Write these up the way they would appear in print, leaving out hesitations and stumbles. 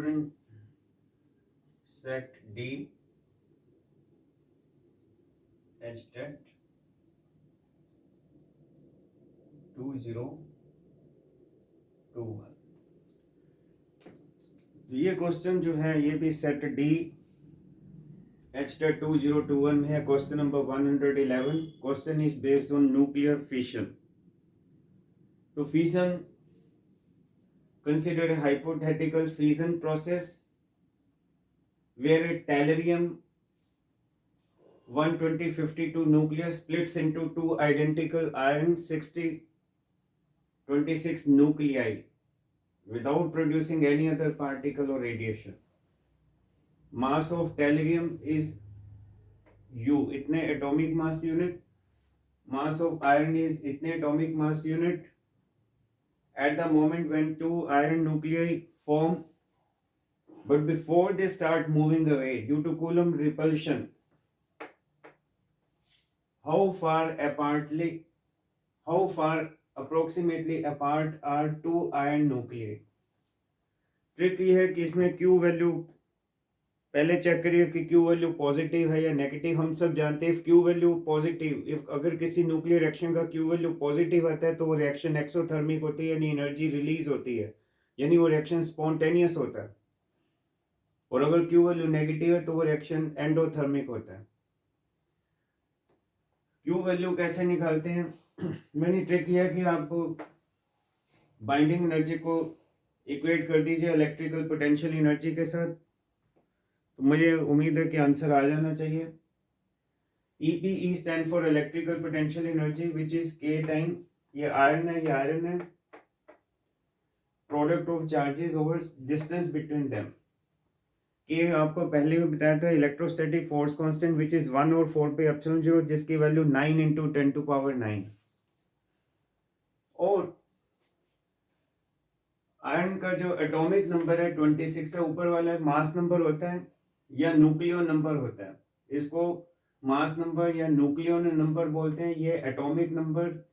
student set D HTET 2021। तो ये question जो है ये भी सेट डी HTET 2021 में है। Question number 111। Question is based on nuclear fission. तो fission, consider a hypothetical fission process where a tellurium 12052 nucleus splits into two identical iron 6026 nuclei without producing any other particle or radiation. Mass of tellurium is U, itne atomic mass unit. Mass of iron is itne atomic mass unit. At the moment when two iron nuclei form, but before they start moving away due to Coulomb repulsion, how far approximately apart are two iron nuclei? Trick ये है कि इसमें Q value पहले check करिए कि Q value positive है या negative. हम सब जानते हैं Q वैल्यू पॉजिटिव, इफ अगर किसी न्यूक्लियर रिएक्शन का Q वैल्यू पॉजिटिव आता है तो वो रिएक्शन एक्सोथर्मिक होती है, यानी एनर्जी रिलीज होती है, यानी वो रिएक्शन स्पॉन्टेनियस होता है। और अगर Q वैल्यू नेगेटिव है तो वो रिएक्शन एंडोथर्मिक होता है। Q वैल्यू कैसे निकालते हैं? मैंने ट्रिक किया कि आप बाइंडिंग एनर्जी को इक्वेट कर दीजिए इलेक्ट्रिकल पोटेंशियल एनर्जी के साथ, तो मुझे उम्मीद है कि आंसर आ जाना चाहिए। EPE stand for electrical potential energy which is K time, ये आयरन है, product of charges over distance between them. K आपको पहले भी बताया था, electrostatic force constant which is 1 और 4 पे एप्सिलॉन 0, जिसकी वैल्यू 9 इंटू 10 टू पावर 9। और आयरन का जो एटॉमिक नंबर है 26 है, ऊपर वाला मास नंबर होता है या न्यूक्लियो नंबर होता है। इसको मास नंबर या न्यूक्लियो नंबर बोलते हैं। ये एटॉमिक नंबर,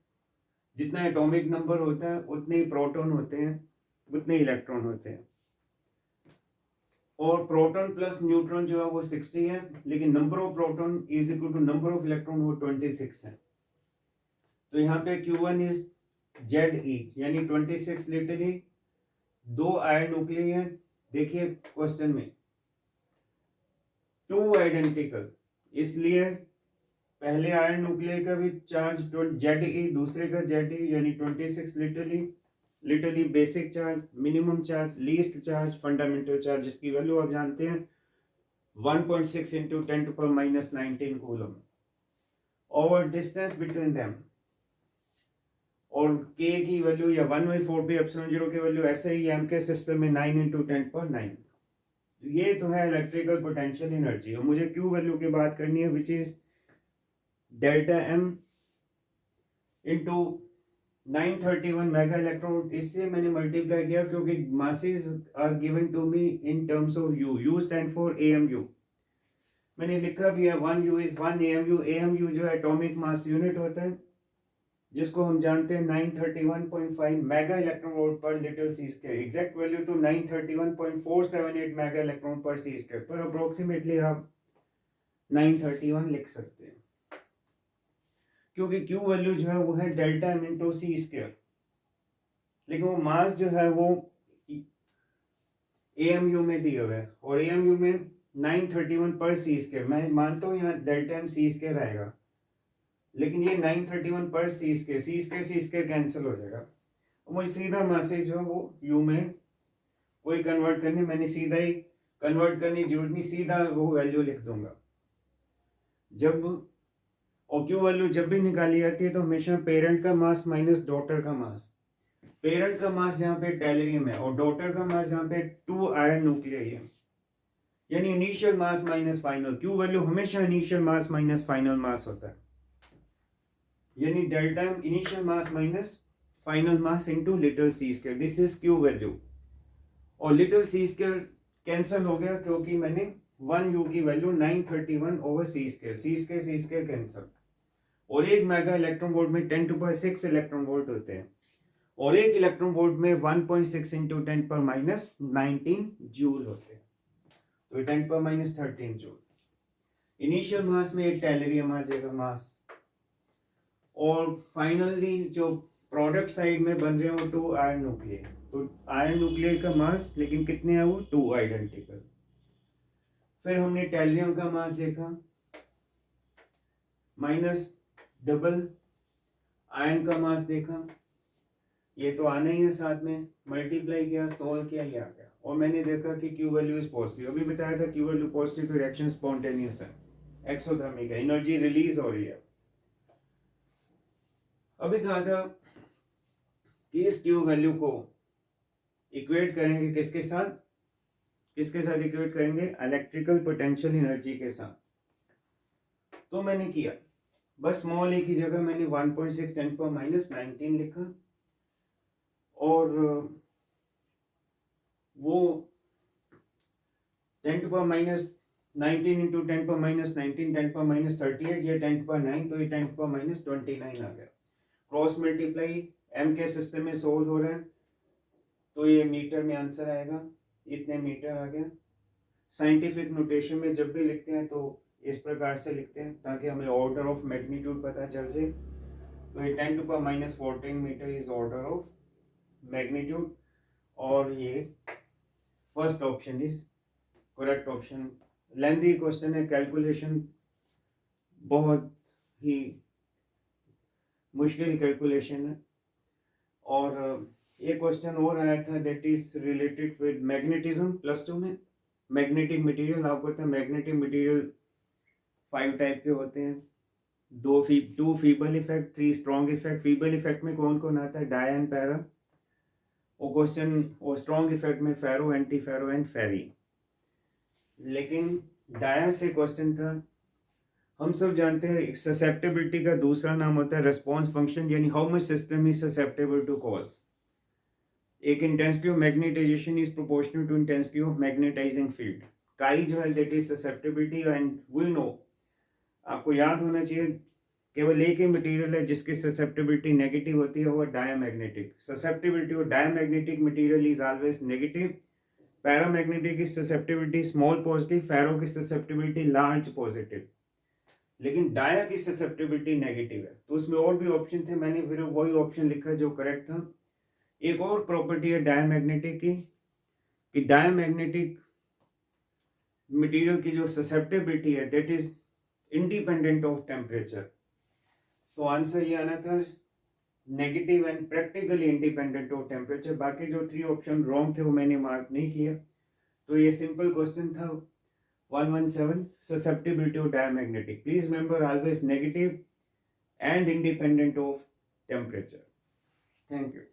जितना एटॉमिक नंबर होता है उतने ही प्रोटॉन होते हैं, उतने इलेक्ट्रॉन होते हैं। और प्रोटॉन प्लस न्यूट्रॉन जो है वो 60 है, लेकिन number of proton is equal to number of electron वो 26 है। तो यहाँ पे Q1 इज ZE, यानी 26 लिटरली दो आयरन न्यूक्लियस हैं। देखिए क्वेश्चन में टू आइडेंटिकल, इसलिए पहले आयरन न्यूक्लियस का भी चार्ज ZE, दूसरे का ZE, यानी 26 literally basic charge, minimum charge, least charge, fundamental charge, जिसकी वैल्यू आप जानते हैं 1.6 into 10 to power minus 19 coulomb. Over distance between them, और K की वैल्यू या 1/4 पे एप्सिलॉन 0 की वैल्यू ऐसे ही एम के सिस्टम में 9 इंटू 10 पर 9। ये तो है इलेक्ट्रिकल पोटेंशियल एनर्जी। और मुझे Q वैल्यू की बात करनी है which is delta M into 931 mega electron. इससे मैंने मल्टीप्लाई किया क्योंकि masses are given to me in terms of U। U stand for AMU। मैंने लिखा भी है 1 U इज 1 AMU। AMU जो है एटॉमिक मास यूनिट होता है, जिसको हम जानते हैं 931.5 मेगा इलेक्ट्रॉन वोल्ट पर लीटर सी स्क्वायर। एग्जैक्ट वैल्यू तो 931.478 मेगा इलेक्ट्रॉन पर सी स्क्वायर, पर अप्रोक्सीमेटली आप 931 लिख सकते हैं, क्योंकि Q वैल्यू जो है वो है डेल्टा M इंटू सी स्क्वायर, लेकिन वो मास जो है वो AMU में दिया हुआ है, और AMU में 931 पर सी स्क्वायर। मैं मानता हूँ यहाँ डेल्टा M सी स्क्वायर आएगा, लेकिन ये 931 पर सी स्क्वायर कैंसिल हो जाएगा। मुझे सीधा मैसेज जो है वो U में कोई कन्वर्ट करनी, मैंने सीधा ही कन्वर्ट करने की जरूरत नहीं, सीधा वो वैल्यू लिख दूंगा। जब और Q वैल्यू जब भी निकाली जाती है तो हमेशा पेरेंट का मास माइनस डॉटर का मास। पेरेंट का मास यहाँ पे टेलरियम है और डॉटर का मास यहाँ पे 2 आयरन न्यूक्लियस है, यानी initial mass minus final. Q value हमेशा initial mass minus final mass होता है, यानी delta M initial mass minus final mass into little c square. This is Q value. और लिटिल सी स्क्वायर कैंसिल हो गया क्योंकि मैंने 1 U की value 931 over c square cancel. और 1 मेगा इलेक्ट्रॉन वोल्ट में 10 टू पावर 6 इलेक्ट्रॉन वोल्ट होते हैं, और एक इलेक्ट्रॉन वोल्ट में 1.6 इंटू 10⁻⁻19 जूल होते हैं, तो 10⁻13 जूल। इनिशियल मास में एक टेलरियम आ जाएगा मास, और फाइनली जो प्रोडक्ट साइड में बन रहे हो 2 आयरन न्यूक्लियर, तो आयरन न्यूक्लियर का मास लेकिन कितने है वो 2 आइडेंटिकल। फिर हमने टेलरियम का मास देखा माइनस डबल, आयरन का मास देखा, ये तो आना ही है, साथ में मल्टीप्लाई किया, सोल्व किया, ये आ गया। और मैंने देखा कि क्यू वैल्यू इज पॉजिटिव, अभी बताया था क्यू वैल्यू पॉजिटिव तो रिएक्शन स्पॉन्टेनियस है, एक्सोथर्मिक है, एनर्जी रिलीज हो रही है। अभी कहा था कि इस क्यू वैल्यू को इक्वेट करेंगे किसके साथ, किसके साथ इक्वेट करेंगे, इलेक्ट्रिकल पोटेंशियल एनर्जी के साथ। तो मैंने किया, बस स्मॉल ए की जगह मैंने 1.6 10⁻19 लिखा, और वो 10⁻19 इंटू 10⁻19 10⁻38 या 10⁻9, तो ये 10⁻29 आ गया। क्रॉस मल्टीप्लाई एम के सिस्टम में सोल्व हो रहा है, तो ये मीटर में आंसर आएगा, इतने मीटर आ गया। साइंटिफिक नोटेशन में जब भी लिखते हैं तो इस प्रकार से लिखते हैं ताकि हमें ऑर्डर ऑफ मैग्नीट्यूड पता चल जाए। तो ये 10⁻14 metre is order of magnitude, और ये first option is correct option. Lengthy question है, कैलकुलेशन बहुत ही मुश्किल कैलकुलेशन है। और एक क्वेश्चन और आया था that is related with magnetism +2 में, मैग्नेटिक मटेरियल। आपको पता है मैग्नेटिक मटेरियल 5 टाइप के होते हैं, 2 feeble effect, 3 strong effect. Feeble effect में कौन कौन आता है, डाया एंड पैरा। और क्वेश्चन, और स्ट्रॉन्ग इफेक्ट में फेरो, एंटी फेरो एंड फेरी। लेकिन डाया से क्वेश्चन था, हम सब जानते हैं ससेप्टेबिलिटी का दूसरा नाम होता है रेस्पॉन्स फंक्शन, यानी how much system is susceptible to cause. एक intensity of magnetisation is proportional to intensity of magnetising field. Chi जो है that is susceptibility, and we know, आपको याद होना चाहिए केवल एक ही मटेरियल है जिसकी ससेप्टेबिलिटी नेगेटिव होती है, वो diamagnetic. Susceptibility of diamagnetic material is always negative. Paramagnetic की ससेप्टेबिलिटी स्मॉल पॉजिटिव, फेरो की ससेप्टेबिलिटी लार्ज पॉजिटिव, लेकिन डाया की ससेप्टेबिलिटी नेगेटिव है। तो उसमें और भी ऑप्शन थे, मैंने फिर वही ऑप्शन लिखा जो करेक्ट था। एक और प्रॉपर्टी है डायमैग्नेटिक की, कि डायमैग्नेटिक मटेरियल की जो ससेप्टेबिलिटी है that is independent of temperature. So answer ये आना था negative and practically independent of temperature. बाकी जो 3 ऑप्शन रॉन्ग थे वो मैंने मार्क नहीं किया। तो ये सिंपल क्वेश्चन था 117, susceptibility of diamagnetic. Please remember, always negative and independent of temperature. Thank you.